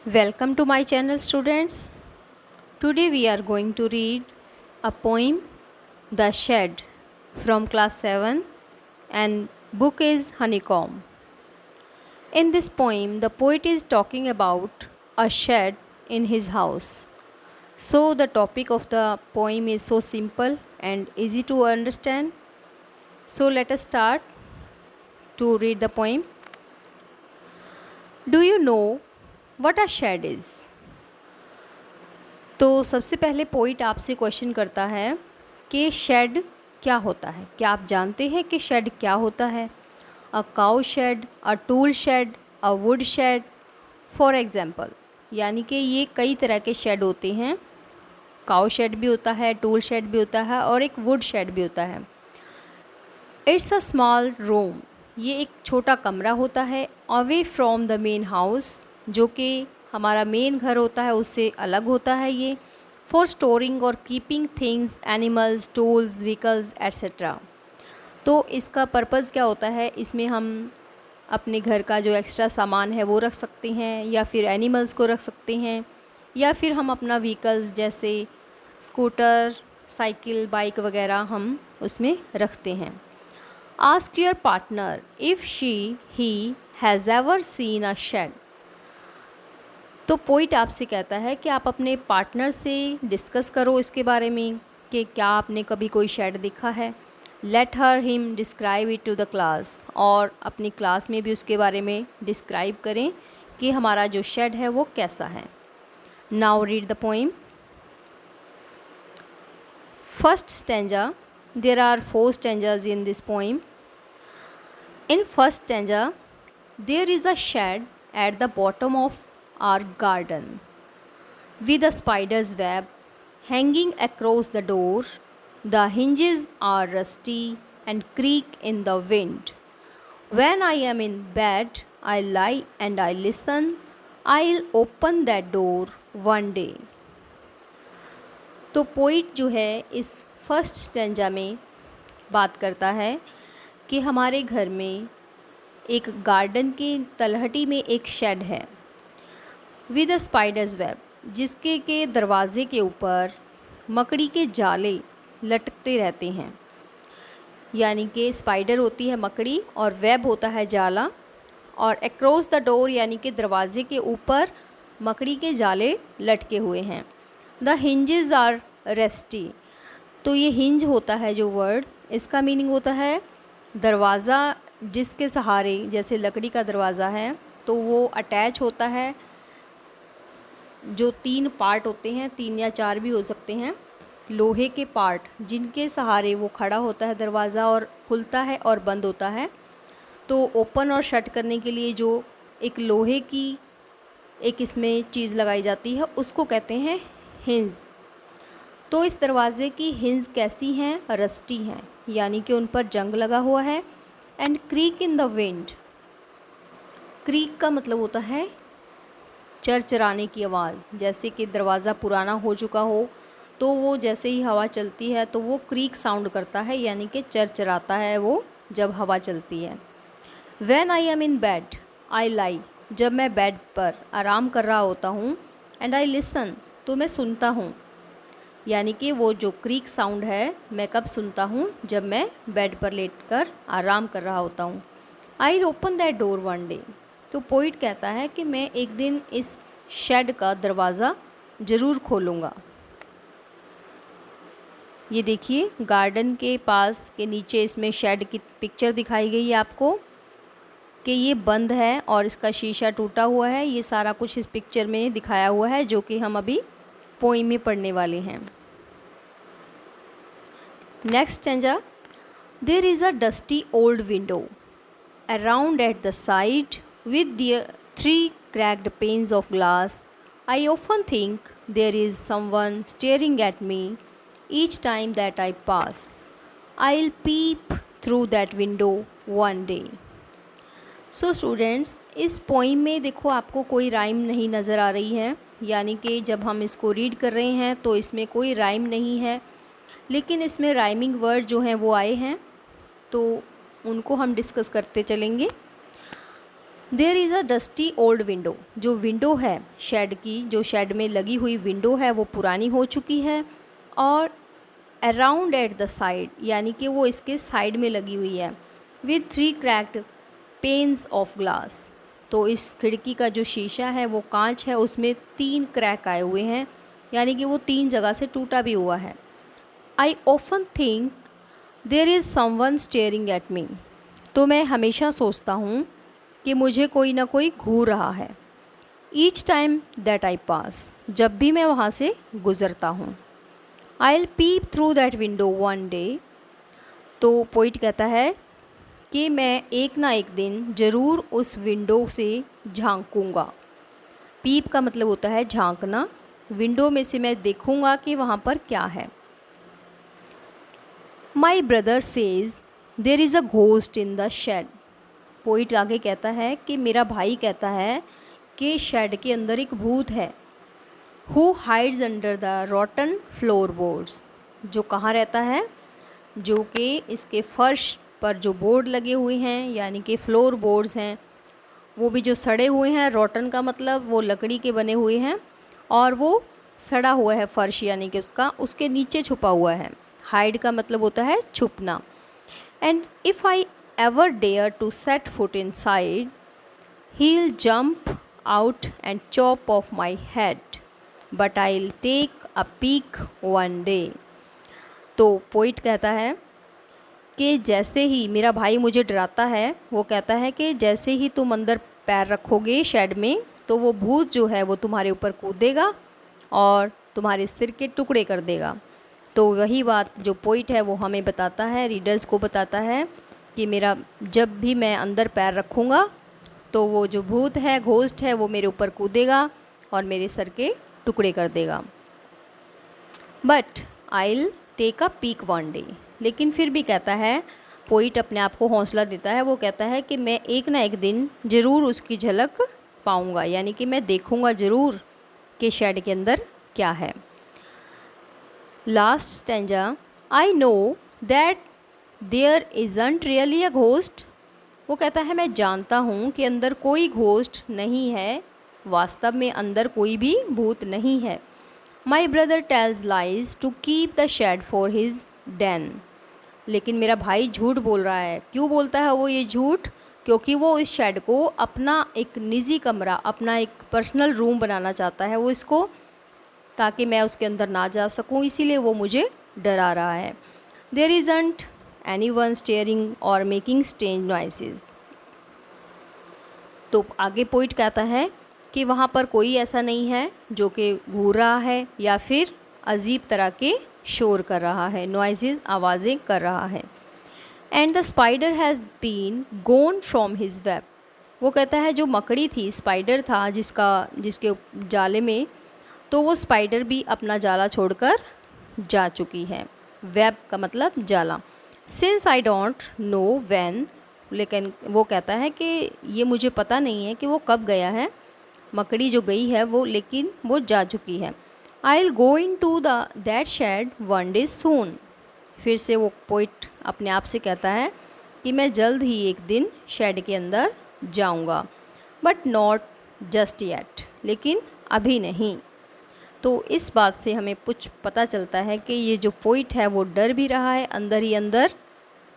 Welcome to my channel, students. Today we are going to read a poem, The Shed, from class 7, and book is Honeycomb. In this poem, the poet is talking about a shed in his house. So the topic of the poem is so simple and easy to understand. So let us start to read the poem. Do you know what a shed is? तो सबसे पहले poet आपसे question करता है कि shade क्या होता है। क्या आप जानते हैं कि शेड क्या होता है? A cow shed, a tool shed, a wood shed, for example. यानी कि ये कई तरह के शेड होते हैं। काउ शेड भी होता है, टूल शेड भी होता है और एक वुड शेड भी होता है। इट्स अ स्मॉल रूम, ये एक छोटा कमरा होता है, away from the main house, जो कि हमारा मेन घर होता है उससे अलग होता है ये। फॉर स्टोरिंग और keeping things, animals, tools, vehicles etcetera. तो इसका पर्पज़ क्या होता है? इसमें हम अपने घर का जो एक्स्ट्रा सामान है वो रख सकते हैं, या फिर एनिमल्स को रख सकते हैं, या फिर हम अपना व्हीकल्स जैसे स्कूटर, साइकिल, बाइक वगैरह हम उसमें रखते हैं। Ask your partner if he has ever seen a shed. तो पोइट आपसे कहता है कि आप अपने पार्टनर से डिस्कस करो इसके बारे में कि क्या आपने कभी कोई शेड देखा है। Let her him describe it to the class, और अपनी क्लास में भी उसके बारे में डिस्क्राइब करें कि हमारा जो शेड है वो कैसा है। Now read the poem. First stanza, there are 4 stanzas in this poem. In first stanza, there is a shed at the bottom of our garden with a spider's web hanging across the door. The hinges are rusty and creak in the wind. When I am in bed, I lie and I listen. I'll open that door one day. तो poet जो है इस first stanza में बात करता है कि हमारे घर में एक गार्डन की तलहटी में एक शेड है विद अ स्पाइडर्स वेब, जिसके के दरवाज़े के ऊपर मकड़ी के जाले लटकते रहते हैं। यानी कि स्पाइडर होती है मकड़ी और वेब होता है जाला, और अक्रॉस द डोर यानी कि दरवाज़े के ऊपर मकड़ी के जाले लटके हुए हैं। The hinges are rusty. तो ये हिंज होता है जो वर्ड, इसका मीनिंग होता है दरवाज़ा जिसके सहारे, जैसे लकड़ी का दरवाज़ा है तो वो अटैच होता है, जो 3 पार्ट होते हैं, 3 या 4 भी हो सकते हैं, लोहे के पार्ट जिनके सहारे वो खड़ा होता है दरवाज़ा और खुलता है और बंद होता है। तो ओपन और शट करने के लिए जो एक लोहे की एक इसमें चीज़ लगाई जाती है उसको कहते हैं हिंज। तो इस दरवाज़े की हिंज कैसी हैं? रस्टी हैं, यानी कि उन पर जंग लगा हुआ है। And creek in the wind, creek का मतलब होता है चरचराने की आवाज़। जैसे कि दरवाज़ा पुराना हो चुका हो तो वो जैसे ही हवा चलती है तो वो क्रीक साउंड करता है, यानी कि चरचराता है वो जब हवा चलती है। When I am in bed I lie, जब मैं बेड पर आराम कर रहा होता हूँ। एंड आई लिसन, तो मैं सुनता हूँ। यानी कि वो जो क्रीक साउंड है मैं कब सुनता हूँ? जब मैं बेड पर लेटकर आराम कर रहा होता हूँ। I open that door one day. तो पोइट कहता है कि मैं एक दिन इस शेड का दरवाज़ा ज़रूर खोलूँगा। ये देखिए गार्डन के पास के नीचे इसमें शेड की पिक्चर दिखाई गई है आपको कि ये बंद है और इसका शीशा टूटा हुआ है। ये सारा कुछ इस पिक्चर में दिखाया हुआ है जो कि हम अभी पोइम में पढ़ने वाले हैं। Next stanza, there is a dusty old window around at the side with the 3 cracked panes of glass. I often think there is someone staring at me each time that I pass. I'll peep through that window one day. So students, इस poem में देखो आपको कोई rhyme नहीं नज़र आ रही है, यानी कि जब हम इसको रीड कर रहे हैं तो इसमें कोई राइम नहीं है, लेकिन इसमें राइमिंग वर्ड जो हैं वो आए हैं, तो उनको हम डिस्कस करते चलेंगे। There is a dusty old window, जो विंडो है शेड की, जो शेड में लगी हुई विंडो है वो पुरानी हो चुकी है, और अराउंड एट द साइड, यानी कि वो इसके साइड में लगी हुई है, with 3 cracked pains of glass. तो इस खिड़की का जो शीशा है वो कांच है, उसमें 3 क्रैक आए हुए हैं, यानी कि वो 3 जगह से टूटा भी हुआ है। I often think there is someone staring at me, तो मैं हमेशा सोचता हूँ कि मुझे कोई ना कोई घूर रहा है। ईच टाइम दैट आई पास, जब भी मैं वहाँ से गुज़रता हूँ। I will pep through that window one day, तो पोइट कहता है कि मैं एक ना एक दिन ज़रूर उस विंडो से झांकूंगा। पीप का मतलब होता है झांकना, विंडो में से मैं देखूंगा कि वहाँ पर क्या है। My brother says there is a ghost in the shed, poet आगे कहता है कि मेरा भाई कहता है कि शेड के अंदर एक भूत है। Who hides under the rotten floor boards, जो कहाँ रहता है, जो कि इसके फर्श पर जो बोर्ड लगे हुए हैं, यानी कि फ्लोर बोर्ड्स हैं, वो भी जो सड़े हुए हैं, रॉटन का मतलब वो लकड़ी के बने हुए हैं, और वो सड़ा हुआ है फर्श, यानी कि उसके नीचे छुपा हुआ है। हाइड का मतलब होता है छुपना। And if I ever dare to set foot inside, he will jump out and chop off my head, but I will take a peek one day. तो पोइट कहता है कि जैसे ही मेरा भाई मुझे डराता है, वो कहता है कि जैसे ही तुम अंदर पैर रखोगे शेड में, तो वो भूत जो है वो तुम्हारे ऊपर कूदेगा और तुम्हारे सिर के टुकड़े कर देगा। तो वही बात जो पोइट है वो हमें बताता है, रीडर्स को बताता है कि मेरा जब भी मैं अंदर पैर रखूँगा तो वो जो भूत है, घोस्ट है, वो मेरे ऊपर कूदेगा और मेरे सर के टुकड़े कर देगा। But I will take a peek one day, लेकिन फिर भी कहता है, पोइट अपने आप को हौसला देता है, वो कहता है कि मैं एक ना एक दिन ज़रूर उसकी झलक पाऊँगा, यानी कि मैं देखूँगा ज़रूर कि शेड के अंदर क्या है। Last stanza, I know that there isn't really a ghost, वो कहता है मैं जानता हूँ कि अंदर कोई घोस्ट नहीं है, वास्तव में अंदर कोई भी भूत नहीं है। My brother tells lies to keep the shed for his den, लेकिन मेरा भाई झूठ बोल रहा है। क्यों बोलता है वो ये झूठ? क्योंकि वो इस शेड को अपना एक निजी कमरा, अपना एक पर्सनल रूम बनाना चाहता है वो इसको, ताकि मैं उसके अंदर ना जा सकूं, इसीलिए वो मुझे डरा रहा है। There isn't any one staring or making strange noises, तो आगे पोइट कहता है कि वहाँ पर कोई ऐसा नहीं है जो कि घूर रहा है या फिर अजीब तरह के शोर कर रहा है, नॉइजेज, आवाज़ें कर रहा है। And the spider has been gone from his web, वो कहता है जो मकड़ी थी, स्पाइडर था जिसके जाले में, तो वो स्पाइडर भी अपना जाला छोड़कर जा चुकी है। वेब का मतलब जाला। Since I don't know when, लेकिन वो कहता है कि ये मुझे पता नहीं है कि वो कब गया है, मकड़ी जो गई है वो, लेकिन वो जा चुकी है। I will go into that shed one day soon, फिर से वो पोइट अपने आप से कहता है कि मैं जल्द ही एक दिन शेड के अंदर जाऊंगा, बट नॉट जस्ट येट, लेकिन अभी नहीं। तो इस बात से हमें कुछ पता चलता है कि ये जो पोइट है वो डर भी रहा है अंदर ही अंदर।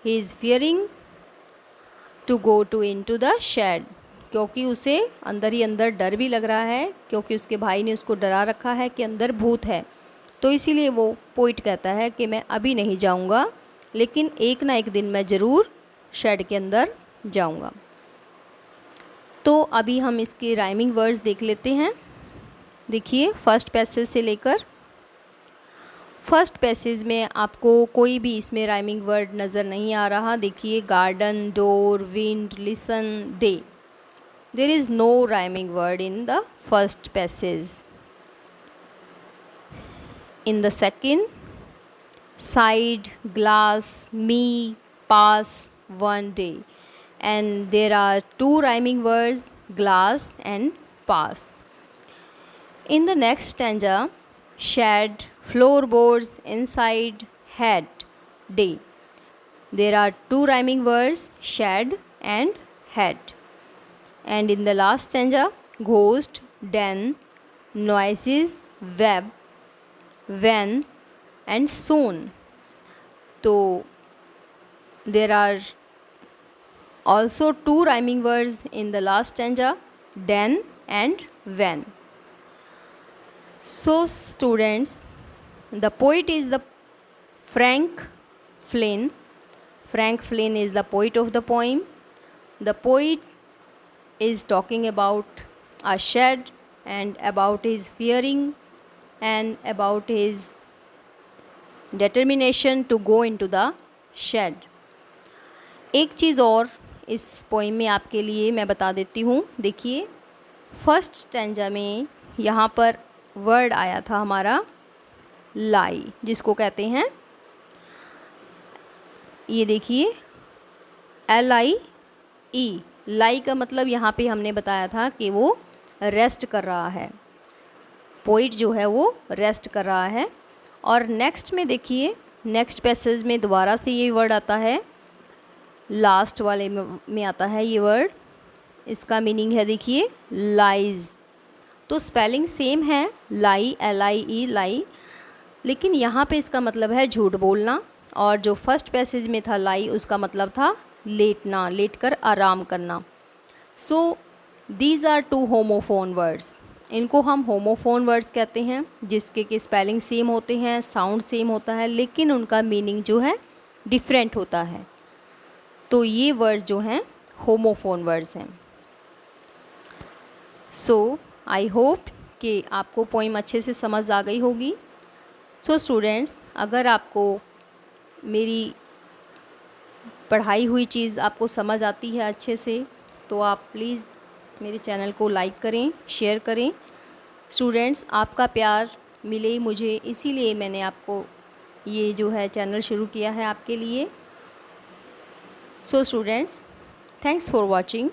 He is fearing to go to into the shed, क्योंकि उसे अंदर ही अंदर डर भी लग रहा है, क्योंकि उसके भाई ने उसको डरा रखा है कि अंदर भूत है। तो इसीलिए वो पोइट कहता है कि मैं अभी नहीं जाऊंगा, लेकिन एक ना एक दिन मैं ज़रूर शेड के अंदर जाऊंगा। तो अभी हम इसके राइमिंग वर्ड्स देख लेते हैं। देखिए, फर्स्ट पैसेज से लेकर फर्स्ट पैसेज में आपको कोई भी इसमें राइमिंग वर्ड नज़र नहीं आ रहा। देखिए, garden, door, wind, listen, day, there is no rhyming word in the first passage. In the second, side, glass, me, pass, one day, and there are two rhyming words, glass and pass. In the next stanza, shed, floorboards, inside, head, day, there are two rhyming words, shed and head. and in the last stanza ghost, den, noises, web, when and soon. तो there are also two rhyming words in the last stanza, den and when. So students, the poet is the Frank Flynn. Frank Flynn is the poet of the poem. The poet is talking about a shed and about his fearing and about his determination to go into the shed. एक चीज़ और इस poem में आपके लिए मैं बता देती हूँ. देखिए, फर्स्ट स्टैंजा में यहाँ पर वर्ड आया था हमारा लाई, जिसको कहते हैं, ये देखिए LIE. लाई का मतलब यहाँ पे हमने बताया था कि वो रेस्ट कर रहा है, पोइट जो है वो रेस्ट कर रहा है. और नेक्स्ट में देखिए, नेक्स्ट पैसेज में दोबारा से ये वर्ड आता है, लास्ट वाले में आता है ये वर्ड. इसका मीनिंग है देखिए लाइज. तो स्पेलिंग सेम है, लाई LIE लाई, लेकिन यहाँ पे इसका मतलब है झूठ बोलना. और जो फर्स्ट पैसेज में था लाई, उसका मतलब था लेटना, लेटकर आराम करना. So these are two homophone words. इनको हम होमोफोन वर्ड्स कहते हैं, जिसके कि स्पेलिंग सेम होते हैं, साउंड सेम होता है, लेकिन उनका मीनिंग जो है डिफरेंट होता है. तो ये वर्ड्स जो हैं होमोफोन वर्ड्स हैं. सो आई होप कि आपको पोइम अच्छे से समझ आ गई होगी. सो स्टूडेंट्स, अगर आपको मेरी पढ़ाई हुई चीज़ आपको समझ आती है अच्छे से, तो आप प्लीज़ मेरे चैनल को लाइक करें, शेयर करें. स्टूडेंट्स, आपका प्यार मिले मुझे, इसीलिए मैंने आपको ये जो है चैनल शुरू किया है आपके लिए. So students, thanks for watching.